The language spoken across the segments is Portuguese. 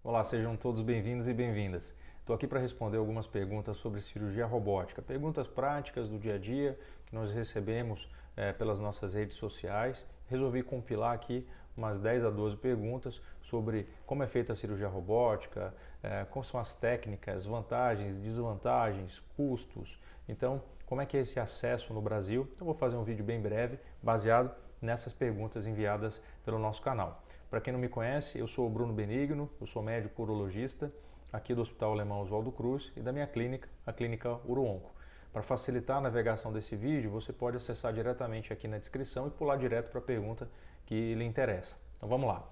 Olá, sejam todos bem-vindos e bem-vindas. Estou aqui para responder algumas perguntas sobre cirurgia robótica, perguntas práticas do dia a dia que nós recebemos pelas nossas redes sociais. Resolvi compilar aqui umas 10 a 12 perguntas sobre como é feita a cirurgia robótica, quais são as técnicas, vantagens, desvantagens, custos. Então, como é que é esse acesso no Brasil? Eu vou fazer um vídeo bem breve, baseado nessas perguntas enviadas pelo nosso canal. Para quem não me conhece, eu sou o Bruno Benigno, eu sou médico urologista aqui do Hospital Alemão Oswaldo Cruz e da minha clínica, a Clínica UroOnco. Para facilitar a navegação desse vídeo, você pode acessar diretamente aqui na descrição e pular direto para a pergunta que lhe interessa. Então vamos lá.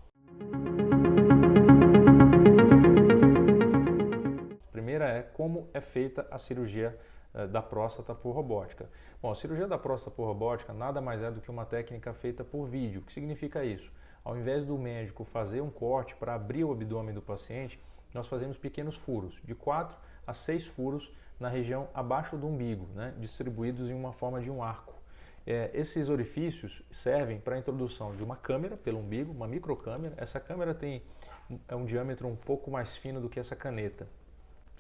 A primeira é como é feita a cirurgia da próstata por robótica. Bom, a cirurgia da próstata por robótica nada mais é do que uma técnica feita por vídeo. O que significa isso? Ao invés do médico fazer um corte para abrir o abdômen do paciente, nós fazemos pequenos furos, de 4 a 6 furos na região abaixo do umbigo, distribuídos em uma forma de um arco. Esses orifícios servem para a introdução de uma câmera pelo umbigo, uma microcâmera. Essa câmera tem um diâmetro um pouco mais fino do que essa caneta.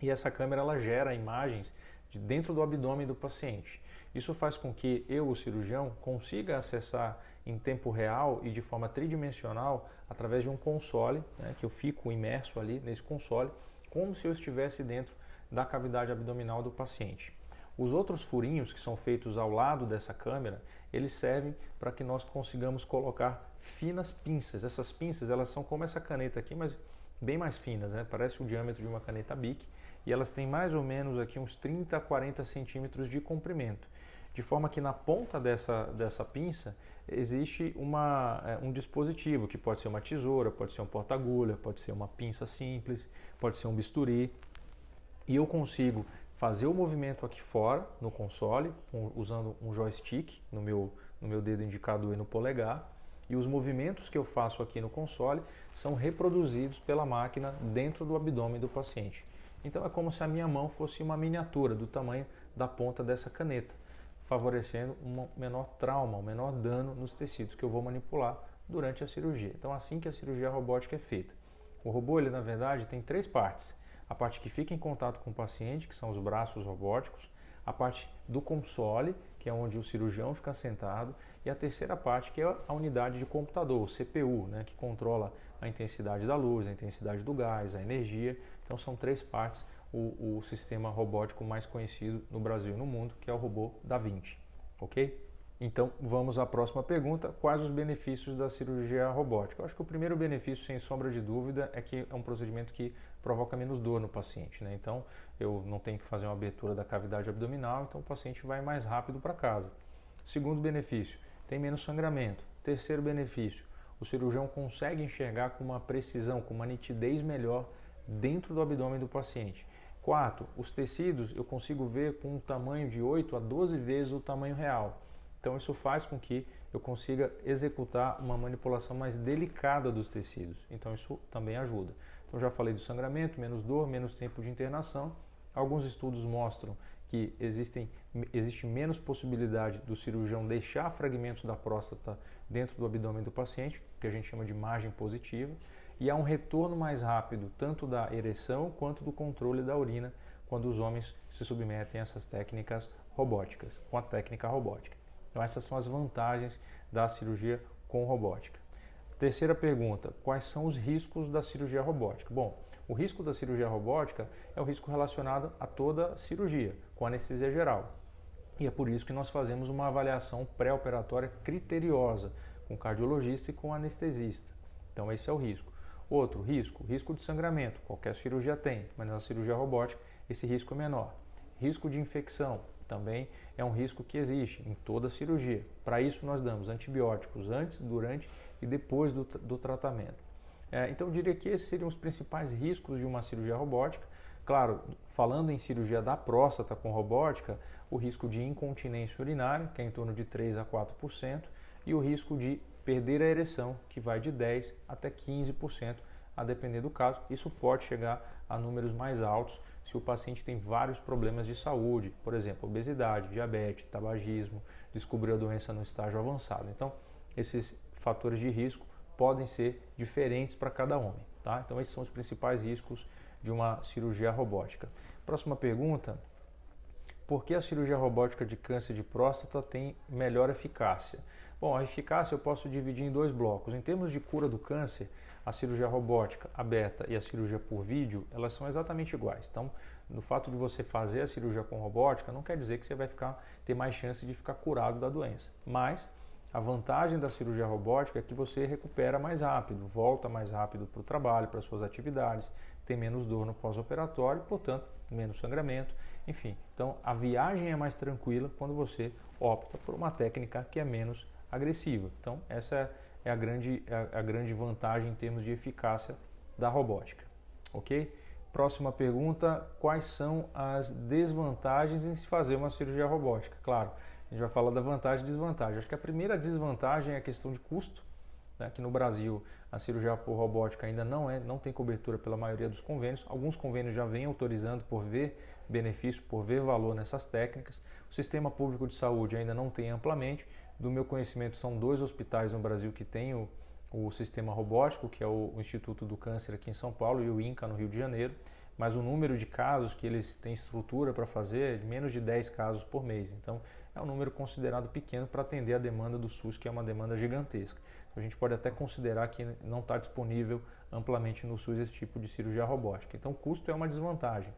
E essa câmera ela gera imagens de dentro do abdômen do paciente. Isso faz com que eu, o cirurgião, consiga acessar em tempo real e de forma tridimensional através de um console, que eu fico imerso ali nesse console, como se eu estivesse dentro da cavidade abdominal do paciente. Os outros furinhos que são feitos ao lado dessa câmera, eles servem para que nós consigamos colocar finas pinças. Essas pinças elas são como essa caneta aqui, mas bem mais finas, Parece o diâmetro de uma caneta Bic e elas têm mais ou menos aqui uns 30 a 40 centímetros de comprimento. De forma que na ponta dessa pinça existe um dispositivo que pode ser uma tesoura, pode ser um porta-agulha, pode ser uma pinça simples, pode ser um bisturi. E eu consigo fazer o movimento aqui fora, no console, usando um joystick no meu dedo indicador e no polegar. E os movimentos que eu faço aqui no console são reproduzidos pela máquina dentro do abdômen do paciente. Então é como se a minha mão fosse uma miniatura do tamanho da ponta dessa caneta, favorecendo um menor trauma, um menor dano nos tecidos que eu vou manipular durante a cirurgia. Então assim que a cirurgia robótica é feita. O robô, ele na verdade tem 3 partes. A parte que fica em contato com o paciente, que são os braços robóticos, a parte do console, que é onde o cirurgião fica sentado, e a terceira parte, que é a unidade de computador, o CPU, que controla a intensidade da luz, a intensidade do gás, a energia. Então são 3 partes, o sistema robótico mais conhecido no Brasil e no mundo, que é o robô Da Vinci, ok? Então vamos à próxima pergunta, quais os benefícios da cirurgia robótica? Eu acho que o primeiro benefício, sem sombra de dúvida, é que é um procedimento que provoca menos dor no paciente, Então eu não tenho que fazer uma abertura da cavidade abdominal, então o paciente vai mais rápido para casa. Segundo benefício, tem menos sangramento. Terceiro benefício, o cirurgião consegue enxergar com uma precisão, com uma nitidez melhor dentro do abdômen do paciente. Quarto, os tecidos eu consigo ver com um tamanho de 8 a 12 vezes o tamanho real. Então isso faz com que eu consiga executar uma manipulação mais delicada dos tecidos. Então isso também ajuda. Então já falei do sangramento, menos dor, menos tempo de internação. Alguns estudos mostram que existe menos possibilidade do cirurgião deixar fragmentos da próstata dentro do abdômen do paciente, que a gente chama de margem positiva, e há um retorno mais rápido tanto da ereção quanto do controle da urina quando os homens se submetem a essas técnicas robóticas, com a técnica robótica. Então essas são as vantagens da cirurgia com robótica. Terceira pergunta, quais são os riscos da cirurgia robótica? Bom, o risco da cirurgia robótica é o risco relacionado a toda cirurgia, com anestesia geral. E é por isso que nós fazemos uma avaliação pré-operatória criteriosa, com o cardiologista e com o anestesista. Então esse é o risco. Outro risco de sangramento, qualquer cirurgia tem, mas na cirurgia robótica esse risco é menor. Risco de infecção, também é um risco que existe em toda cirurgia. Para isso nós damos antibióticos antes, durante e depois do tratamento. Então eu diria que esses seriam os principais riscos de uma cirurgia robótica. Claro, falando em cirurgia da próstata com robótica, o risco de incontinência urinária, que é em torno de 3 a 4%, e o risco de perder a ereção, que vai de 10 até 15%, a depender do caso. Isso pode chegar a números mais altos se o paciente tem vários problemas de saúde, por exemplo, obesidade, diabetes, tabagismo, descobriu a doença no estágio avançado. Então, esses fatores de risco podem ser diferentes para cada homem, tá? tá? Então esses são os principais riscos de uma cirurgia robótica. Próxima pergunta: por que a cirurgia robótica de câncer de próstata tem melhor eficácia? Bom, a eficácia eu posso dividir em dois blocos. Em termos de cura do câncer, a cirurgia robótica aberta e a cirurgia por vídeo, elas são exatamente iguais. Então, no fato de você fazer a cirurgia com robótica, não quer dizer que você vai ter mais chance de ficar curado da doença. Mas a vantagem da cirurgia robótica é que você recupera mais rápido, volta mais rápido para o trabalho, para suas atividades, tem menos dor no pós-operatório, portanto, menos sangramento, enfim. Então, a viagem é mais tranquila quando você opta por uma técnica que é menos agressiva. Então, essa é a grande vantagem em termos de eficácia da robótica, ok? Próxima pergunta: quais são as desvantagens em se fazer uma cirurgia robótica? Claro, a gente vai falar da vantagem e desvantagem. Acho que a primeira desvantagem é a questão de custo, né? Aqui no Brasil, a cirurgia por robótica ainda não tem cobertura pela maioria dos convênios. Alguns convênios já vêm autorizando por ver benefício, por ver valor nessas técnicas. O sistema público de saúde ainda não tem amplamente. Do meu conhecimento, são 2 hospitais no Brasil que têm o sistema robótico, que é o Instituto do Câncer aqui em São Paulo e o INCA no Rio de Janeiro, mas o número de casos que eles têm estrutura para fazer é de menos de 10 casos por mês. Então, é um número considerado pequeno para atender a demanda do SUS, que é uma demanda gigantesca. Então, a gente pode até considerar que não está disponível amplamente no SUS esse tipo de cirurgia robótica. Então, o custo é uma desvantagem.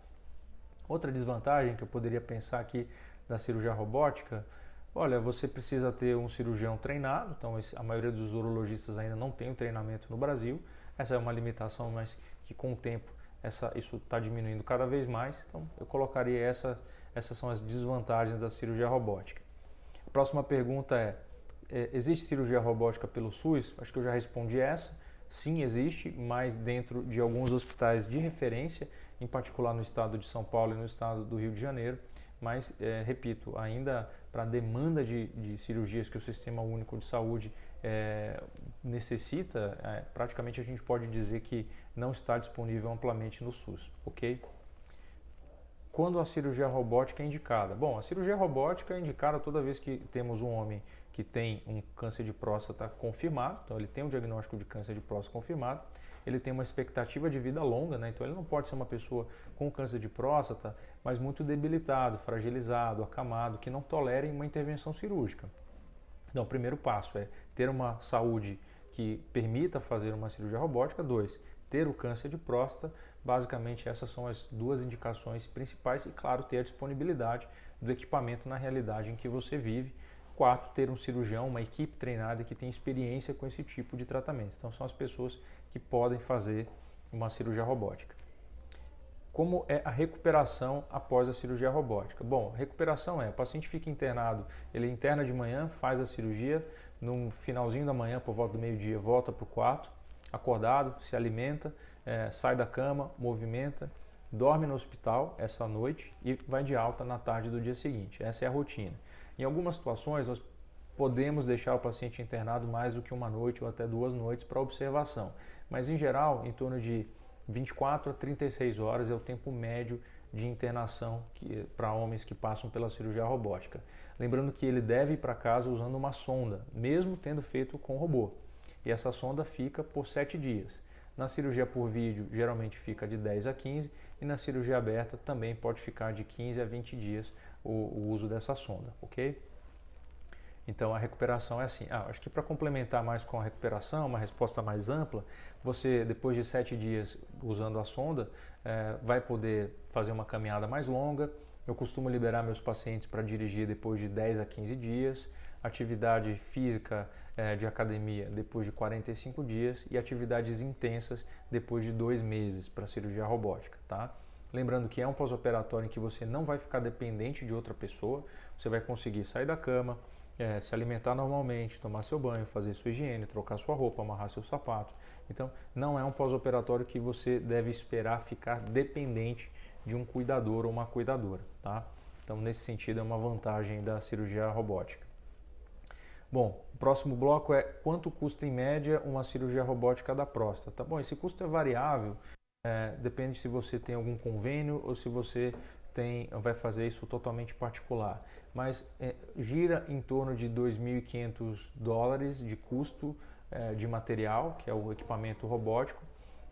Outra desvantagem que eu poderia pensar aqui da cirurgia robótica: olha, você precisa ter um cirurgião treinado, então a maioria dos urologistas ainda não tem o treinamento no Brasil. Essa é uma limitação, mas que com o tempo isso está diminuindo cada vez mais. Então eu colocaria essas são as desvantagens da cirurgia robótica. A próxima pergunta existe cirurgia robótica pelo SUS? Acho que eu já respondi essa. Sim, existe, mas dentro de alguns hospitais de referência, em particular no estado de São Paulo e no estado do Rio de Janeiro. Mas, repito, ainda para a demanda de cirurgias que o Sistema Único de Saúde necessita, praticamente a gente pode dizer que não está disponível amplamente no SUS, ok? Quando a cirurgia robótica é indicada? Bom, a cirurgia robótica é indicada toda vez que temos um homem que tem um câncer de próstata confirmado, então ele tem um diagnóstico de câncer de próstata confirmado, ele tem uma expectativa de vida longa, né? Então ele não pode ser uma pessoa com câncer de próstata, mas muito debilitado, fragilizado, acamado, que não tolere uma intervenção cirúrgica. Então o primeiro passo é ter uma saúde que permita fazer uma cirurgia robótica. 2, ter o câncer de próstata. Basicamente essas são as 2 indicações principais e, claro, ter a disponibilidade do equipamento na realidade em que você vive. 4, ter um cirurgião, uma equipe treinada que tem experiência com esse tipo de tratamento. Então são as pessoas que podem fazer uma cirurgia robótica. Como é a recuperação após a cirurgia robótica? Bom, a recuperação o paciente fica internado, ele interna de manhã, faz a cirurgia, no finalzinho da manhã, por volta do meio-dia, volta para o quarto, acordado, se alimenta, sai da cama, movimenta, dorme no hospital essa noite e vai de alta na tarde do dia seguinte. Essa é a rotina. Em algumas situações, nós podemos deixar o paciente internado mais do que uma noite ou até 2 noites para observação, mas em geral, em torno de 24 a 36 horas é o tempo médio de internação para homens que passam pela cirurgia robótica. Lembrando que ele deve ir para casa usando uma sonda, mesmo tendo feito com robô. E essa sonda fica por 7 dias. Na cirurgia por vídeo, geralmente fica de 10 a 15 e na cirurgia aberta também pode ficar de 15 a 20 dias o uso dessa sonda, ok? Então a recuperação é assim. Acho que para complementar mais com a recuperação, uma resposta mais ampla, você depois de 7 dias usando a sonda, vai poder fazer uma caminhada mais longa. Eu costumo liberar meus pacientes para dirigir depois de 10 a 15 dias, atividade física de academia depois de 45 dias e atividades intensas depois de 2 meses para cirurgia robótica, tá? Lembrando que é um pós-operatório em que você não vai ficar dependente de outra pessoa, você vai conseguir sair da cama, se alimentar normalmente, tomar seu banho, fazer sua higiene, trocar sua roupa, amarrar seu sapato. Então, não é um pós-operatório que você deve esperar ficar dependente de um cuidador ou uma cuidadora, tá? Então, nesse sentido, é uma vantagem da cirurgia robótica. Bom, o próximo bloco é quanto custa em média uma cirurgia robótica da próstata. Bom, esse custo é variável, depende se você tem algum convênio ou se você vai fazer isso totalmente particular, mas gira em torno de $2.500 de custo de material, que é o equipamento robótico,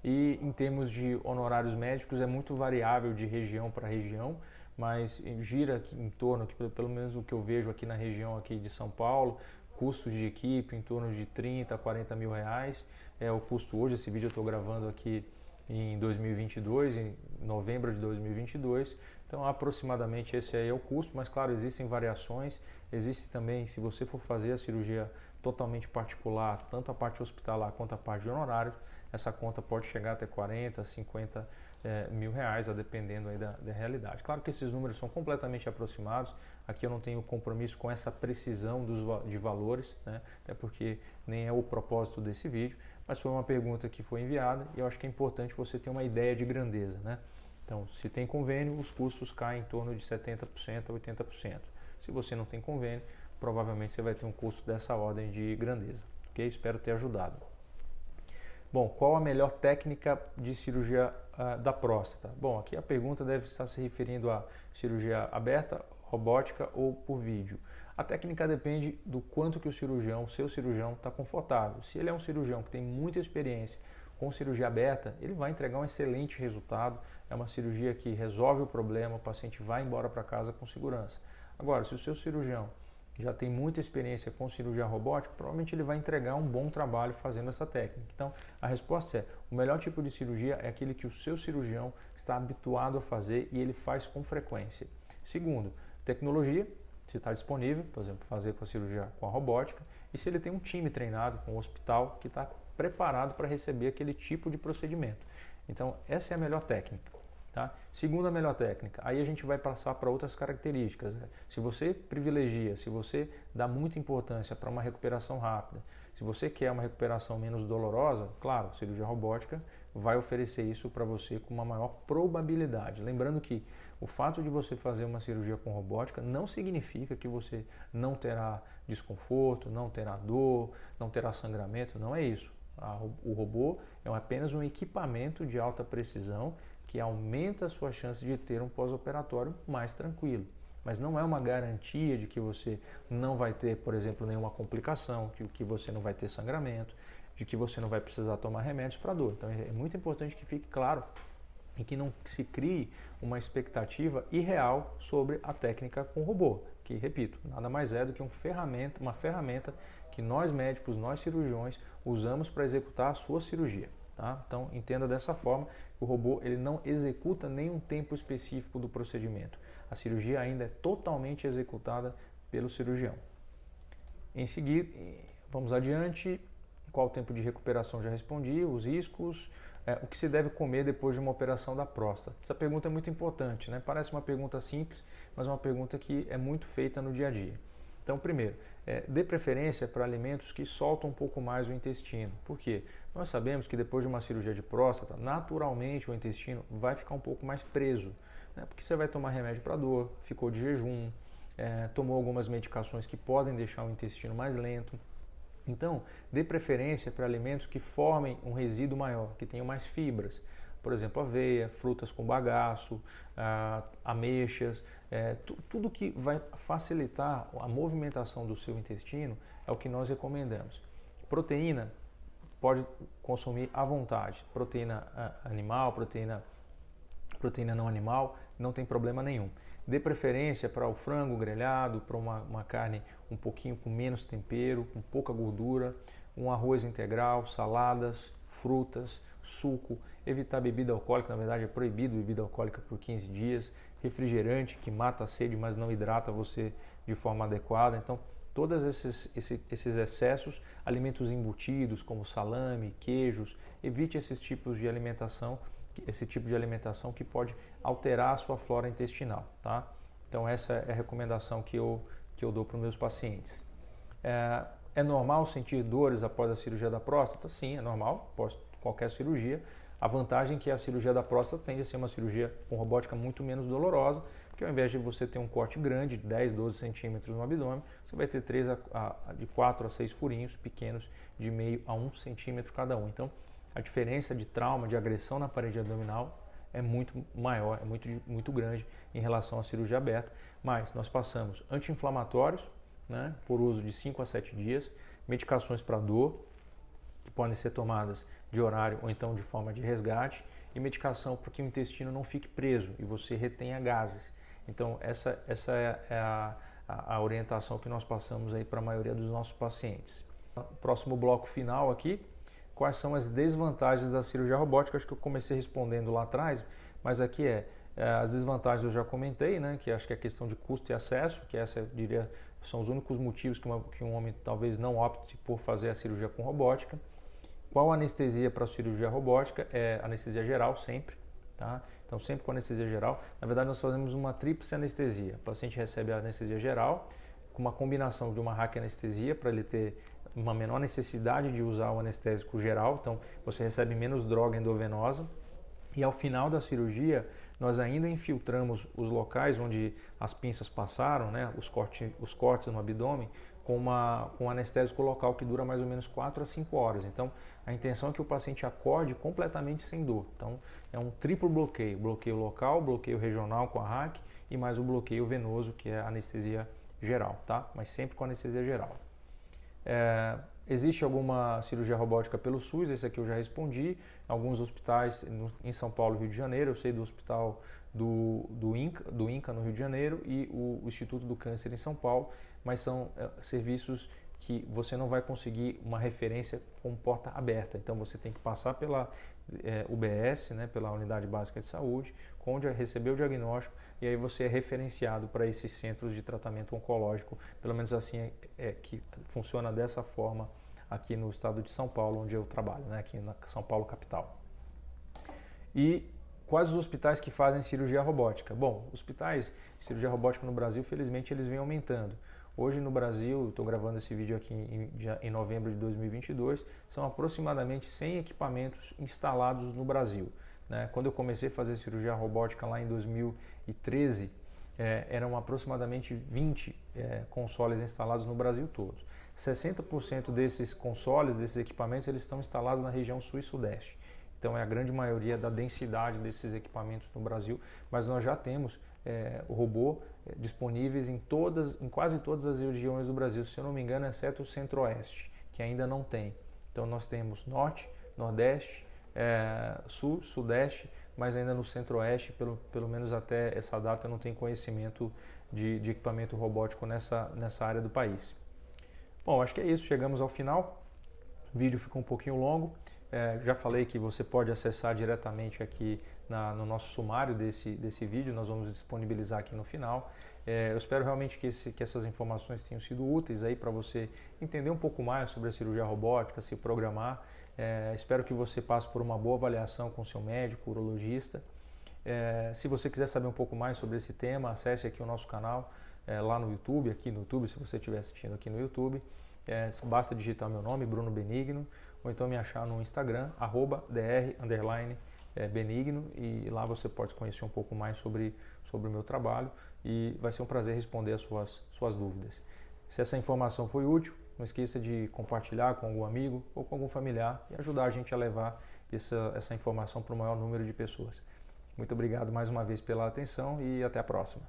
e em termos de honorários médicos é muito variável de região para região, mas gira aqui em torno, aqui, pelo menos o que eu vejo aqui na região aqui de São Paulo, custos de equipe em torno de 30 a 40 mil reais, é o custo hoje. Esse vídeo eu estou gravando aqui em 2022, em novembro de 2022, então aproximadamente esse aí é o custo, mas claro, existem variações, existe também, se você for fazer a cirurgia totalmente particular, tanto a parte hospitalar quanto a parte de honorário, essa conta pode chegar até 40, 50 mil reais, a dependendo aí da realidade. Claro que esses números são completamente aproximados, aqui eu não tenho compromisso com essa precisão de valores, né? Até porque nem é o propósito desse vídeo, mas foi uma pergunta que foi enviada e eu acho que é importante você ter uma ideia de grandeza, né? Então, se tem convênio, os custos caem em torno de 70% a 80%. Se você não tem convênio, provavelmente você vai ter um custo dessa ordem de grandeza, ok? Espero ter ajudado. Bom, qual a melhor técnica de cirurgia da próstata? Bom, aqui a pergunta deve estar se referindo a cirurgia aberta, robótica ou por vídeo. A técnica depende do quanto que o seu cirurgião está confortável. Se ele é um cirurgião que tem muita experiência com cirurgia aberta, ele vai entregar um excelente resultado. É uma cirurgia que resolve o problema, o paciente vai embora para casa com segurança. Agora, se o seu cirurgião já tem muita experiência com cirurgia robótica, provavelmente ele vai entregar um bom trabalho fazendo essa técnica. Então, a resposta é, o melhor tipo de cirurgia é aquele que o seu cirurgião está habituado a fazer e ele faz com frequência. Segundo, tecnologia, se está disponível, por exemplo, fazer com a cirurgia com a robótica, e se ele tem um time treinado, com um hospital que está preparado para receber aquele tipo de procedimento. Então, essa é a melhor técnica. Tá? Segunda melhor técnica, aí a gente vai passar para outras características. Né? Se você privilegia, se você dá muita importância para uma recuperação rápida, se você quer uma recuperação menos dolorosa, claro, a cirurgia robótica vai oferecer isso para você com uma maior probabilidade. Lembrando que o fato de você fazer uma cirurgia com robótica não significa que você não terá desconforto, não terá dor, não terá sangramento, não é isso. O robô é apenas um equipamento de alta precisão que aumenta a sua chance de ter um pós-operatório mais tranquilo. Mas não é uma garantia de que você não vai ter, por exemplo, nenhuma complicação, que você não vai ter sangramento, de que você não vai precisar tomar remédios para dor. Então é muito importante que fique claro e que não se crie uma expectativa irreal sobre a técnica com robô, que, repito, nada mais é do que uma ferramenta que nós médicos, nós cirurgiões, usamos para executar a sua cirurgia. Tá? Então, entenda dessa forma que o robô ele não executa nenhum tempo específico do procedimento. A cirurgia ainda é totalmente executada pelo cirurgião. Em seguida, vamos adiante. Qual o tempo de recuperação? Já respondi. Os riscos. O que se deve comer depois de uma operação da próstata? Essa pergunta é muito importante, né? Parece uma pergunta simples, mas é uma pergunta que é muito feita no dia a dia. Então, primeiro, dê preferência para alimentos que soltam um pouco mais o intestino. Por quê? Nós sabemos que depois de uma cirurgia de próstata, naturalmente o intestino vai ficar um pouco mais preso, né? Porque você vai tomar remédio para dor, ficou de jejum, tomou algumas medicações que podem deixar o intestino mais lento. Então, dê preferência para alimentos que formem um resíduo maior, que tenham mais fibras. Por exemplo, aveia, frutas com bagaço, ameixas, tudo que vai facilitar a movimentação do seu intestino é o que nós recomendamos. Proteína, pode consumir à vontade. Proteína animal, proteína não animal, não tem problema nenhum. Dê preferência para o frango grelhado, para uma carne um pouquinho com menos tempero, com pouca gordura, um arroz integral, saladas, frutas, suco, evitar bebida alcoólica, na verdade é proibido bebida alcoólica por 15 dias, refrigerante que mata a sede, mas não hidrata você de forma adequada. Então, todos esses excessos, alimentos embutidos como salame, queijos, evite esses tipos de alimentação, esse tipo de alimentação que pode alterar a sua flora intestinal, tá? Então essa é a recomendação que eu dou para os meus pacientes. É normal sentir dores após a cirurgia da próstata? Sim, é normal, após qualquer cirurgia. A vantagem é que a cirurgia da próstata tende a ser uma cirurgia com robótica muito menos dolorosa, porque ao invés de você ter um corte grande, de 10, 12 centímetros no abdômen, você vai ter de 4 a 6 furinhos pequenos, de meio a 1 centímetro cada um. Então, a diferença de trauma, de agressão na parede abdominal é muito maior, é muito grande em relação à cirurgia aberta, mas nós passamos anti-inflamatórios, né, por uso de 5 a 7 dias, medicações para dor, que podem ser tomadas de horário ou então de forma de resgate, e medicação para que o intestino não fique preso e você retenha gases. Então, essa é a orientação que nós passamos aí para a maioria dos nossos pacientes. Próximo bloco final aqui, quais são as desvantagens da cirurgia robótica? Acho que eu comecei respondendo lá atrás, mas aqui as desvantagens eu já comentei, né? Que acho que é a questão de custo e acesso, que essa eu diria são os únicos motivos que um homem talvez não opte por fazer a cirurgia com robótica. Qual anestesia para a cirurgia robótica? É anestesia geral sempre, tá? Então sempre com anestesia geral. Na verdade nós fazemos uma tríplice anestesia. O paciente recebe a anestesia geral com uma combinação de uma raquianestesia para ele ter uma menor necessidade de usar o anestésico geral, então você recebe menos droga endovenosa. E ao final da cirurgia, nós ainda infiltramos os locais onde as pinças passaram, né, os cortes no abdômen, com um anestésico local que dura mais ou menos 4 a 5 horas. Então, a intenção é que o paciente acorde completamente sem dor. Então, é um triplo bloqueio: bloqueio local, bloqueio regional com a RAC e mais o bloqueio venoso, que é a anestesia geral, tá? Mas sempre com anestesia geral. Existe alguma cirurgia robótica pelo SUS? Esse aqui eu já respondi. Alguns hospitais em São Paulo e Rio de Janeiro, eu sei do hospital do INCA no Rio de Janeiro e o Instituto do Câncer em São Paulo, mas são serviços que você não vai conseguir uma referência com porta aberta. Então você tem que passar pela UBS, né, pela Unidade Básica de Saúde, onde recebeu o diagnóstico, e aí você é referenciado para esses centros de tratamento oncológico. Pelo menos assim que funciona dessa forma aqui no estado de São Paulo, onde eu trabalho, né, aqui na São Paulo capital. E quais os hospitais que fazem cirurgia robótica? Bom, hospitais de cirurgia robótica no Brasil, felizmente, eles vêm aumentando. Hoje no Brasil, estou gravando esse vídeo aqui em novembro de 2022, são aproximadamente 100 equipamentos instalados no Brasil. Né? Quando eu comecei a fazer cirurgia robótica lá em 2013, eram aproximadamente 20 consoles instalados no Brasil todo. 60% desses consoles, desses equipamentos, eles estão instalados na região sul e sudeste. Então é a grande maioria da densidade desses equipamentos no Brasil, mas nós já temos o robô disponíveis em quase todas as regiões do Brasil, se eu não me engano, exceto o centro-oeste, que ainda não tem. Então nós temos norte, nordeste, sul, sudeste, mas ainda no centro-oeste, pelo menos até essa data, eu não tenho conhecimento de equipamento robótico nessa área do país. Bom, acho que é isso, chegamos ao final. O vídeo ficou um pouquinho longo. Já falei que você pode acessar diretamente aqui no nosso sumário desse vídeo, nós vamos disponibilizar aqui no final. Eu espero realmente que essas informações tenham sido úteis aí para você entender um pouco mais sobre a cirurgia robótica, se programar. Espero que você passe por uma boa avaliação com seu médico, urologista. Se você quiser saber um pouco mais sobre esse tema, acesse aqui o nosso canal lá no YouTube, se você estiver assistindo aqui no YouTube. Basta digitar meu nome, Bruno Benigno, ou então me achar no Instagram, @dr_benigno, e lá você pode conhecer um pouco mais sobre o meu trabalho e vai ser um prazer responder as suas dúvidas. Se essa informação foi útil, não esqueça de compartilhar com algum amigo ou com algum familiar e ajudar a gente a levar essa informação para o maior número de pessoas. Muito obrigado mais uma vez pela atenção e até a próxima.